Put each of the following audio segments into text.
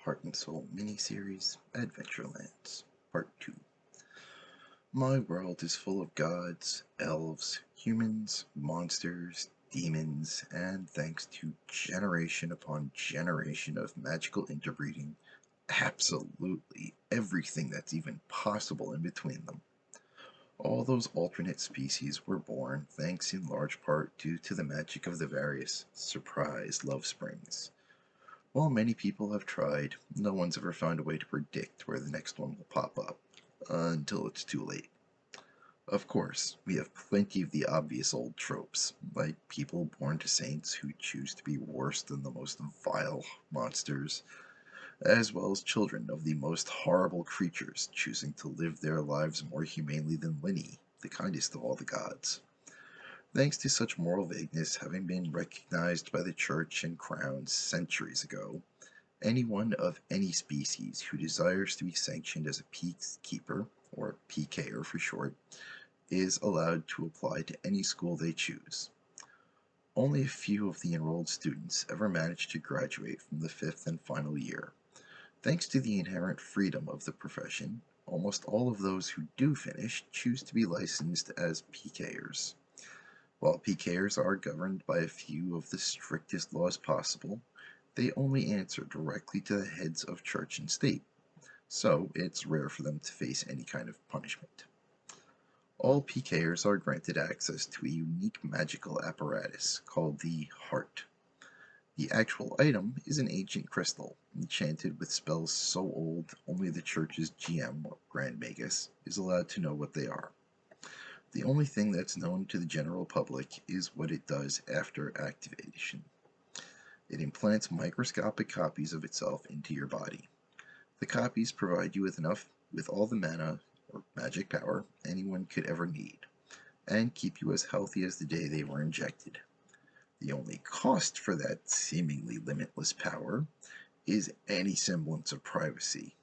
Heart and Soul miniseries, Adventurelands, Part 2. My world is full of gods, elves, humans, monsters, demons, and thanks to generation upon generation of magical interbreeding, absolutely everything that's even possible in between them. All those alternate species were born thanks in large part due to the magic of the various surprise love springs. While many people have tried, no one's ever found a way to predict where the next one will pop up, until it's too late. Of course, we have plenty of the obvious old tropes, like people born to saints who choose to be worse than the most vile monsters, as well as children of the most horrible creatures choosing to live their lives more humanely than Linny, the kindest of all the gods. Thanks to such moral vagueness having been recognized by the Church and Crown centuries ago, anyone of any species who desires to be sanctioned as a peacekeeper, or PKer for short, is allowed to apply to any school they choose. Only a few of the enrolled students ever manage to graduate from the fifth and final year. Thanks to the inherent freedom of the profession, almost all of those who do finish choose to be licensed as PKers. While PKers are governed by a few of the strictest laws possible, they only answer directly to the heads of church and state, so it's rare for them to face any kind of punishment. All PKers are granted access to a unique magical apparatus called the Heart. The actual item is an ancient crystal, enchanted with spells so old only the church's GM, Grand Magus, is allowed to know what they are. The only thing that's known to the general public is what it does after activation. It implants microscopic copies of itself into your body. The copies provide you with all the mana or magic power anyone could ever need, and keep you as healthy as the day they were injected. The only cost for that seemingly limitless power is any semblance of privacy.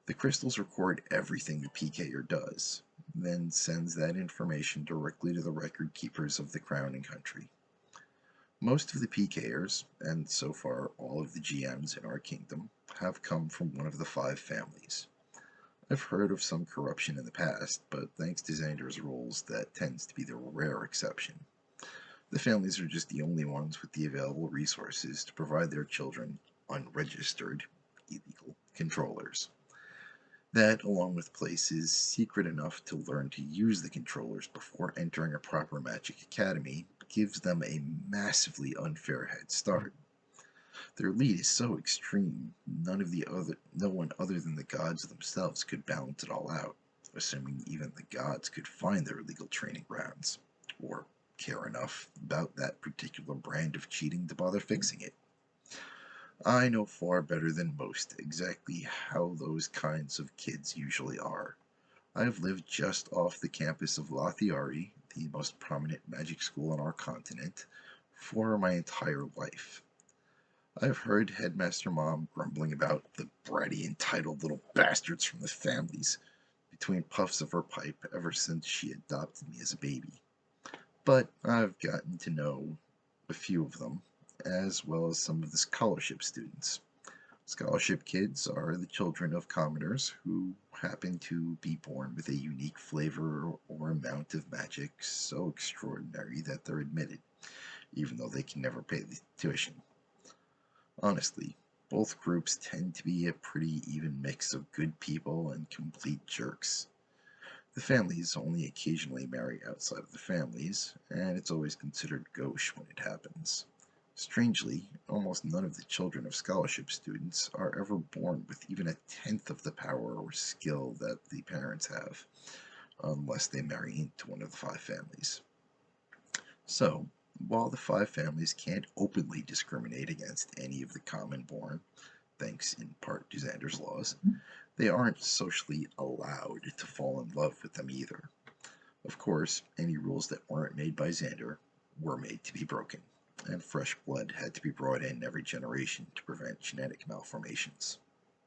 The crystals record everything the PKer does, then sends that information directly to the record keepers of the crown and country. Most of the PKers, and so far all of the GMs in our kingdom, have come from one of the 5 families. I've heard of some corruption in the past, but thanks to Xander's rules, that tends to be the rare exception. The families are just the only ones with the available resources to provide their children unregistered, illegal controllers. That, along with places secret enough to learn to use the controllers before entering a proper magic academy, gives them a massively unfair head start. Their lead is so extreme, no one other than the gods themselves could balance it all out, assuming even the gods could find their illegal training grounds, or care enough about that particular brand of cheating to bother fixing it. I know far better than most exactly how those kinds of kids usually are. I have lived just off the campus of Lathiari, the most prominent magic school on our continent, for my entire life. I've heard Headmaster Mom grumbling about the bratty, entitled little bastards from the families between puffs of her pipe ever since she adopted me as a baby. But I've gotten to know a few of them, as well as some of the scholarship students. Scholarship kids are the children of commoners who happen to be born with a unique flavor or amount of magic so extraordinary that they're admitted, even though they can never pay the tuition. Honestly, both groups tend to be a pretty even mix of good people and complete jerks. The families only occasionally marry outside of the families, and it's always considered gauche when it happens. Strangely, almost none of the children of scholarship students are ever born with even a tenth of the power or skill that the parents have, unless they marry into one of the 5 families. So, while the 5 families can't openly discriminate against any of the common born, thanks in part to Xander's laws, they aren't socially allowed to fall in love with them either. Of course, any rules that weren't made by Xander were made to be broken, and fresh blood had to be brought in every generation to prevent genetic malformations.